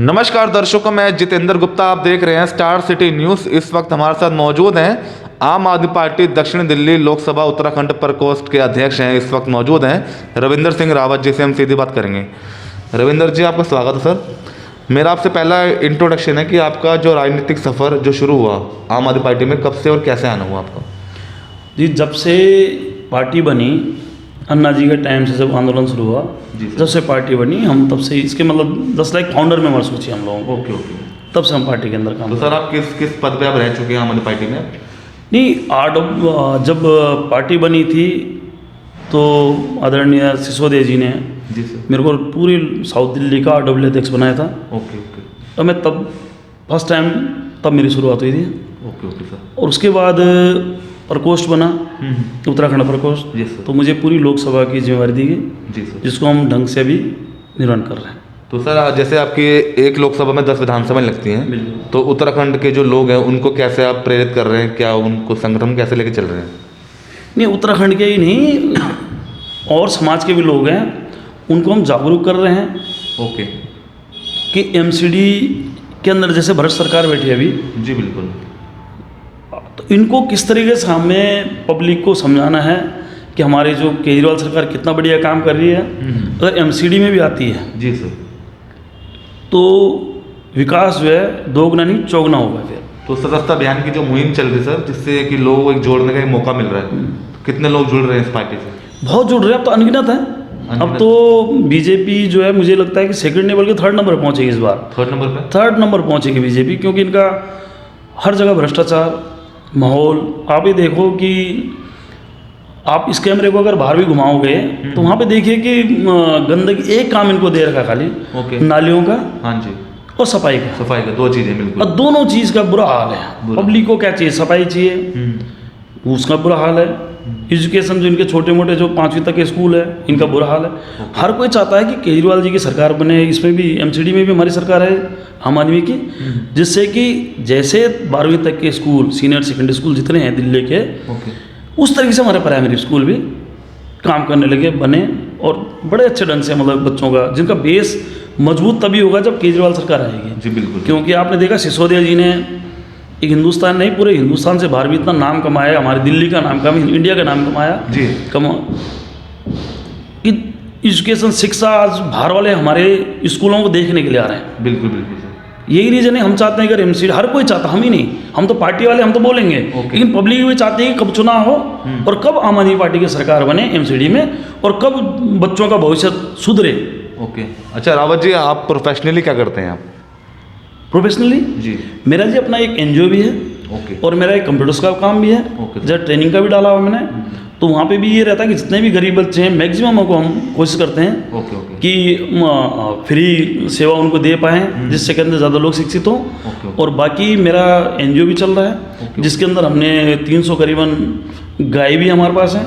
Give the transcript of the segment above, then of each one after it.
नमस्कार दर्शकों, मैं जितेंद्र गुप्ता। आप देख रहे हैं स्टार सिटी न्यूज़। इस वक्त हमारे साथ मौजूद हैं आम आदमी पार्टी दक्षिण दिल्ली लोकसभा उत्तराखंड प्रकोष्ठ के अध्यक्ष हैं, इस वक्त मौजूद हैं रविंदर सिंह रावत जी से हम सीधी बात करेंगे। रविंदर जी, आपका स्वागत है सर। मेरा आपसे पहला इंट्रोडक्शन है कि आपका जो राजनीतिक सफ़र जो शुरू हुआ आम आदमी पार्टी में, कब से और कैसे आना हुआ आपका? जी, जब से पार्टी बनी, अन्ना जी के टाइम से जब आंदोलन शुरू हुआ, जब से पार्टी बनी हम तब से इसके मतलब 10 लाख फाउंडर मेंबर्स सोचिए हम लोगों को। ओके। तब से हम पार्टी के अंदर काम। तो सर, आप किस पद पे आप रह चुके हैं आम आदमी पार्टी में? नहीं, जब पार्टी बनी थी तो आदरणीय सिसोदिया जी ने जी सर। मेरे को पूरी साउथ दिल्ली का RW अध्यक्ष बनाया था। ओके। तो मैं तब फर्स्ट टाइम तब मेरी शुरुआत हुई थी। Okay sir. और उसके बाद प्रकोष्ठ बना, उत्तराखंड प्रकोष्ठ। जी सर। तो मुझे पूरी लोकसभा की जिम्मेवारी दी गई, जी सर। जिसको हम ढंग से अभी निर्वहन कर रहे हैं। तो सर, जैसे आपकी एक लोकसभा में 10 विधानसभा लगती हैं, बिल्कुल। तो उत्तराखंड के जो लोग हैं उनको कैसे आप प्रेरित कर रहे हैं? क्या उनको संगठन कैसे लेके चल रहे हैं? नहीं, उत्तराखंड के ही नहीं और समाज के भी लोग हैं, उनको हम जागरूक कर रहे हैं ओके। कि MCD के अंदर जैसे भ्रष्ट सरकार बैठी है अभी, जी बिल्कुल। तो इनको किस तरीके से हमें पब्लिक को समझाना है कि हमारे जो केजरीवाल सरकार कितना बढ़िया काम कर रही है। अगर MCD में भी आती है जी सर। तो विकास जो है दोगुना नहीं चौगुना होगा फिर। तो सदस्यता अभियान की जो मुहिम चल रही है सर, जिससे कि लोगों को एक जोड़ने का एक मौका मिल रहा है, तो कितने लोग जुड़ रहे हैं इस पार्टी से? बहुत जुड़ रहे हैं, अब तो अनगिनत है। अब तो बीजेपी जो है, मुझे लगता है कि सेकंड नहीं बल्कि थर्ड नंबर पहुंचेगी इस बार। थर्ड नंबर पहुंचेगी बीजेपी, क्योंकि इनका हर जगह भ्रष्टाचार माहौल। आप ये देखो कि आप इस कैमरे को अगर बाहर भी घुमाओगे तो वहाँ पे देखिए कि गंदगी, एक काम इनको दे रखा खाली, नालियों का। हाँ जी। और सफाई का। दो चीज़ें बिल्कुल। और दोनों चीज़ का बुरा हाल है। पब्लिक को क्या चाहिए? सफाई चाहिए, उसका बुरा हाल है। एजुकेशन जो इनके छोटे मोटे जो 5वीं तक के स्कूल है, इनका बुरा हाल है। हर कोई चाहता है कि केजरीवाल जी की सरकार बने। इसमें भी MCD में भी हमारी सरकार है आम आदमी की, जिससे कि जैसे 12वीं तक के स्कूल, सीनियर सेकेंडरी स्कूल जितने हैं दिल्ली के, उस तरीके से हमारे प्राइमरी स्कूल भी काम करने लगे, बने। और बड़े अच्छे ढंग से मतलब बच्चों का, जिनका बेस मजबूत तभी होगा जब केजरीवाल सरकार आएगी। जी बिल्कुल। क्योंकि क्योंकि आपने देखा सिसोदिया जी ने एक हिंदुस्तान नहीं, पूरे हिंदुस्तान से बाहर भी इतना नाम कमाया, हमारी दिल्ली का नाम कमाया, इंडिया का नाम कमाया जी। एजुकेशन, शिक्षा, आज बाहर वाले हमारे स्कूलों को देखने के लिए आ रहे हैं। बिल्कुल सर। यही रीज़न है, हम चाहते हैं कि MCD, हर कोई चाहता, हम ही नहीं, हम तो पार्टी वाले हम तो बोलेंगे, लेकिन पब्लिक भी चाहती है कि कब चुनाव हो और कब आम आदमी पार्टी की सरकार बने MCD में, और कब बच्चों का भविष्य सुधरे। ओके। अच्छा रावत जी, आप प्रोफेशनली क्या करते हैं? आप प्रोफेशनली जी? मेरा जी अपना एक NGO भी है। ओके। और मेरा एक कंप्यूटर्स का काम भी है। ओके। जब ट्रेनिंग का भी डाला हुआ मैंने, तो वहाँ पे भी ये रहता है कि जितने भी गरीब बच्चे हैं मैक्सिमम को हम कोशिश करते हैं ओके कि फ्री सेवा उनको दे पाएँ, जिससे के अंदर ज़्यादा लोग शिक्षित हों। और बाकी मेरा NGO भी चल रहा है, जिसके अंदर हमने 300 करीबन गाय भी हमारे पास हैं।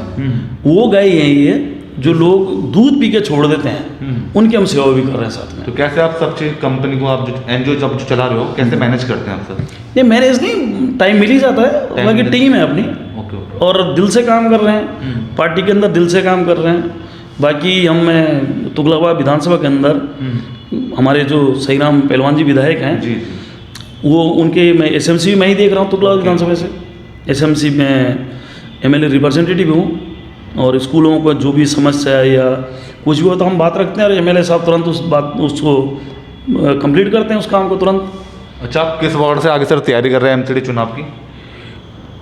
वो गाय ये जो लोग दूध पी के छोड़ देते हैं, उनकी हम सेवा भी कर रहे हैं साथ में। तो कैसे आप सब चीज़ कंपनी को, आप जो NGO जब चला रहे हो, कैसे मैनेज करते हैं आप सर? नहीं, मैनेज नहीं, टाइम मिल ही जाता है, बाकी टीम है अपनी। और दिल से काम कर रहे हैं, पार्टी के अंदर दिल से काम कर रहे हैं। बाकी मैं तुगलकाबाद विधानसभा के अंदर हमारे जो सहीराम पहलवान जी विधायक हैं जी, वो उनके मैं SMC में ही देख रहा हूँ तुगलकाबाद विधानसभा से। SMC में MLA रिप्रेजेंटेटिव हूँ, और स्कूलों को जो भी समस्या है या कुछ भी हो तो हम बात रखते हैं, और MLA साहब तुरंत उसको कंप्लीट करते हैं, उस काम को तुरंत। अच्छा, आप किस वार्ड से आगे सर तैयारी कर रहे हैं MCD चुनाव की?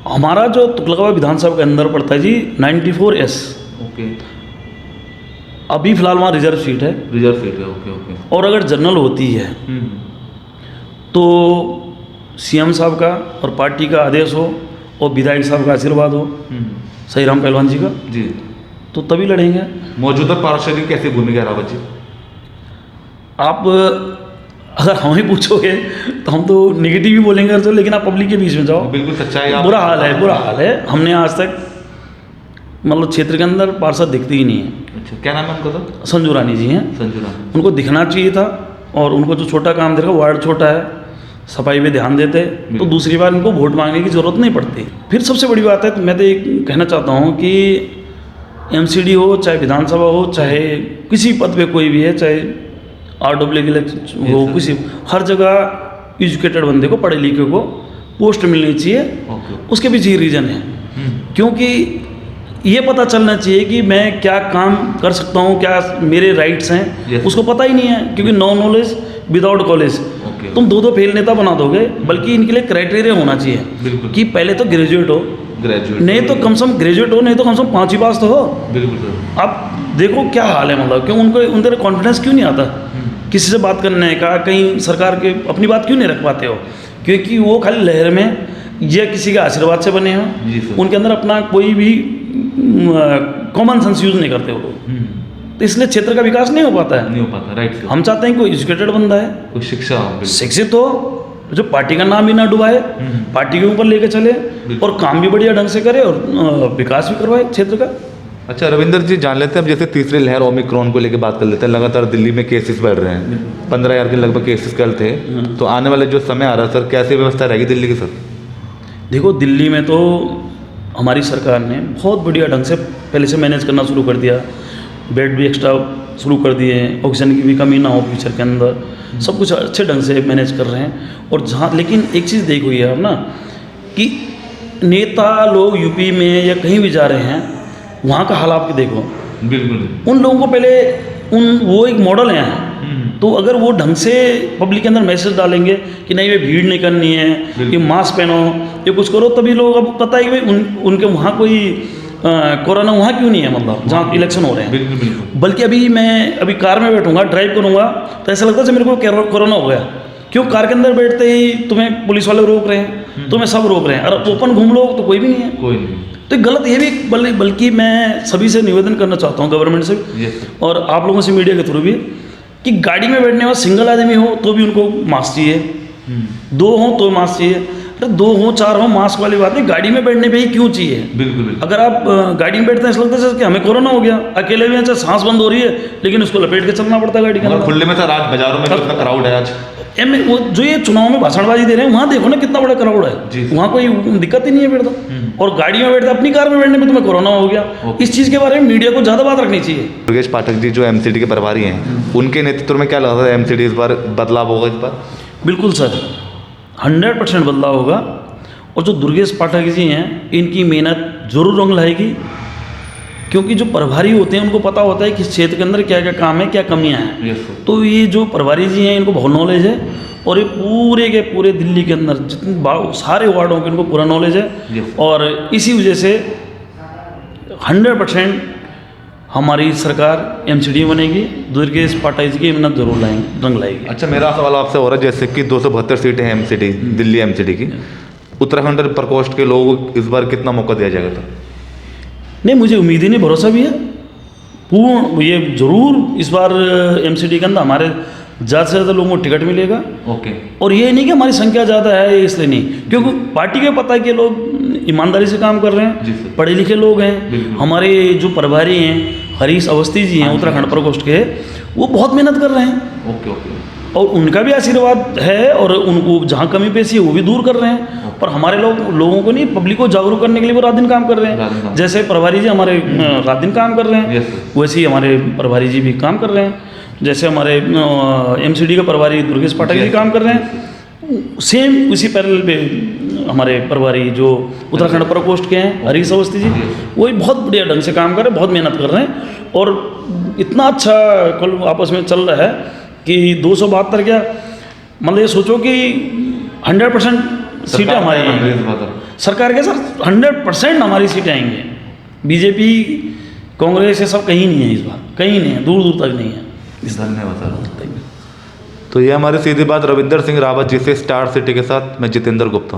हमारा जो तुगलकाबाद विधानसभा के अंदर पड़ता है जी 94S। ओके। अभी फिलहाल वहाँ रिजर्व सीट है। रिजर्व सीट है। ओके। और अगर जनरल होती है तो CM साहब का और पार्टी का आदेश हो और विधायक साहब का आशीर्वाद हो, सहीराम पहलवान जी का, जी, तो तभी लड़ेंगे। मौजूदा पार्षद की कैसी भूमिका है रावत जी? आप अगर हमें पूछोगे तो हम तो नेगेटिव ही बोलेंगे तो, लेकिन आप पब्लिक के बीच में जाओ। बिल्कुल सच्चाई। बुरा हाल है, बुरा हाल है। हमने आज तक मतलब क्षेत्र के अंदर पार्षद दिखती ही नहीं है। अच्छा, क्या नाम है उनका सर? संजू रानी जी हैं। संजू रानी। उनको दिखना चाहिए था, और उनको जो छोटा काम दे रखा, वार्ड छोटा है, सफाई पे ध्यान देते तो दूसरी बार इनको वोट मांगने की ज़रूरत नहीं पड़ती। फिर सबसे बड़ी बात है, तो मैं तो ये कहना चाहता हूँ कि MCD हो, चाहे विधानसभा हो, चाहे किसी पद पे कोई भी है, चाहे RW वो किसी हर जगह एजुकेटेड बंदे को, पढ़े लिखे को पोस्ट मिलनी चाहिए। ओके। उसके पीछे ये रीज़न है, क्योंकि ये पता चलना चाहिए कि मैं क्या काम कर सकता हूँ, क्या मेरे राइट्स हैं, Yes. उसको पता ही नहीं है। क्योंकि no knowledge without college, okay. तुम दो फेल नेता बना दोगे। बल्कि इनके लिए क्राइटेरिया होना चाहिए बिल्कुल। कि पहले तो ग्रेजुएट हो, ग्रेजुएट नहीं तो कम से कम ग्रेजुएट हो, नहीं तो कम से कम 5वीं पास तो हो। बिल्कुल सर। अब देखो क्या हाल है, मतलब क्यों उनको उनके कॉन्फिडेंस क्यों नहीं आता किसी से बात करने का, कहीं सरकार के अपनी बात क्यों नहीं रख पाते हो? क्योंकि वो खाली लहर में या किसी के आशीर्वाद से बने हो, जी सर। उनके अंदर अपना कोई भी कॉमन सेंस यूज़ नहीं करते वो लोग, तो इसलिए क्षेत्र का विकास नहीं हो पाता है। नहीं हो पाता, राइट सर। हम चाहते हैं कोई एजुकेटेड बंदा है, कोई शिक्षा, बिल्कुल। शिक्षित हो, जो पार्टी का नाम भी ना डुबाए, पार्टी के ऊपर लेके चले और काम भी बढ़िया ढंग से करे और विकास भी करवाए क्षेत्र का। अच्छा रविंदर जी, जान लेते हैं अब जैसे तीसरी लहर ओमिक्रॉन को लेकर बात कर लेते हैं। लगातार दिल्ली में केसेस बढ़ रहे हैं, 15,000 के लगभग केसेस कल थे। तो आने वाले जो समय आ रहा है सर, कैसी व्यवस्था रहेगी दिल्ली की सर? देखो दिल्ली में तो हमारी सरकार ने बहुत बढ़िया ढंग से पहले से मैनेज करना शुरू कर दिया। बेड भी एक्स्ट्रा शुरू कर दिए हैं, ऑक्सीजन की भी कमी ना हो फ्यूचर के अंदर, सब कुछ अच्छे ढंग से मैनेज कर रहे हैं। और जहाँ लेकिन एक चीज़ देखो ये आप ना कि नेता लोग यूपी में या कहीं भी जा रहे हैं, वहाँ का हाल आप देखो। बिल्कुल। उन लोगों को पहले वो एक मॉडल हैं, तो अगर वो ढंग से पब्लिक के अंदर मैसेज डालेंगे कि नहीं ये भीड़ नहीं करनी है, कि मास्क पहनो, ये कुछ करो, तभी लोग अब पता है कि भाई उनके वहाँ कोई कोरोना वहाँ क्यों नहीं है, मतलब जहाँ इलेक्शन हो रहे हैं। बिल्कुल बिल्कुल। बल्कि अभी कार में बैठूंगा, ड्राइव करूंगा, तो ऐसा लगता है जैसे मेरे को कोरोना हो गया। क्यों? कार के अंदर बैठते ही तुम्हें पुलिस वाले रोक रहे हैं, तुम्हें सब रोक रहे हैं, और ओपन घूम लो तो कोई भी नहीं है। कोई नहीं। तो गलत ये भी, बल्कि मैं सभी से निवेदन करना चाहता हूँ, गवर्नमेंट से Yes, sir. और आप लोगों से मीडिया के थ्रू भी, कि गाड़ी में बैठने वाला सिंगल आदमी हो तो भी उनको मास्क चाहिए, 2 हो तो मास्क चाहिए। अरे 2 हो 4 हो, मास्क वाली बात नहीं, गाड़ी में बैठने पे ही क्यों चाहिए? बिल्कुल बिल्कुल। अगर आप गाड़ी में बैठते हैं ऐसा लगता है जैसे कि हमें कोरोना हो गया, अकेले भी अच्छा सांस बंद हो रही है, लेकिन उसको लपेट के चलना पड़ता है गाड़ी के मतलब अंदर। खुले में सर आज बाजारों में कितना क्राउड है आज? वो जो ये चुनाव में भाषणबाजी दे रहे हैं, वहाँ देखो ना कितना बड़ा क्राउड जी। है, वहाँ कोई दिक्कत ही नहीं है फिर तो। और गाड़ी में बैठते अपनी कार में बैठने में तुम्हें कोरोना हो गया। ओके। इस चीज़ के बारे में मीडिया को ज़्यादा बात रखनी चाहिए। दुर्गेश पाठक जी जो एमसीडी के प्रभारी हैं, उनके नेतृत्व में क्या लगा था एमसीडी इस बार बदलाव होगा इस बार? बिल्कुल सर, 100% बदलाव होगा। और जो दुर्गेश पाठक जी हैं, इनकी मेहनत जरूर रंग लाएगी, क्योंकि जो प्रभारी होते हैं उनको पता होता है कि क्षेत्र के अंदर क्या क्या काम है, क्या कमियां हैं। Yes sir. तो ये जो प्रभारी जी हैं, इनको बहुत नॉलेज है, और ये पूरे के पूरे दिल्ली के अंदर जितने सारे वार्डों के इनको पूरा नॉलेज है। Yes. और इसी वजह से 100% हमारी सरकार एमसीडी बनेगी, दुर्गेश पाठक जी की मेहनत जरूर रंग लाएगी। अच्छा, मेरा सवाल आपसे हो रहा है जैसे कि 272 सीटें हैं एमसीडी, दिल्ली एमसीडी की, उत्तराखंड प्रकोष्ठ के लोगों को इस बार कितना मौका दिया जाएगा सर? नहीं, मुझे उम्मीद ही नहीं, भरोसा भी है पूर्ण, ये जरूर इस बार एमसीडी के अंदर हमारे ज़्यादा से ज़्यादा लोगों को टिकट मिलेगा। ओके। और ये नहीं कि हमारी संख्या ज़्यादा है इसलिए नहीं, क्योंकि पार्टी को पता है कि लोग ईमानदारी से काम कर रहे जी हैं, सर। पढ़े लिखे लोग हैं। बिल्कुल। हमारे जो प्रभारी हैं हरीश अवस्थी जी हैं उत्तराखंड प्रकोष्ठ के, वो बहुत मेहनत कर रहे हैं, ओके ओके। और उनका भी आशीर्वाद है, और उनको जहाँ कमी पेशी है वो भी दूर कर रहे हैं। और हमारे लोगों को नहीं, पब्लिक को जागरूक करने के लिए वो रात दिन काम कर रहे रात दिन हैं। काम। जैसे प्रभारी जी हमारे रात दिन काम कर रहे हैं, Yes, sir. वैसे ही हमारे प्रभारी जी भी काम कर रहे हैं। जैसे हमारे एमसीडी के प्रभारी दुर्गेश पाठक जी Yes. काम कर रहे हैं, सेम उसी पैरेलल पे हमारे प्रभारी जो उत्तराखंड प्रकोष्ठ के हैं हरीश अवस्थी जी, वही बहुत बढ़िया ढंग से काम कर रहे हैं, बहुत मेहनत कर रहे हैं। और इतना अच्छा कल आपस में चल रहा है कि 272 क्या, मतलब ये सोचो कि 100% सीटें हमारी हैं। सरकार के सर 100% हमारी सीटें आएंगी। बीजेपी कांग्रेस ये सब कहीं नहीं है इस बार, कहीं नहीं है, दूर दूर तक नहीं है। धन्यवाद सर। तो ये हमारी सीधी बात रविंदर सिंह रावत जी से, स्टार सिटी के साथ मैं जितेंद्र गुप्ता।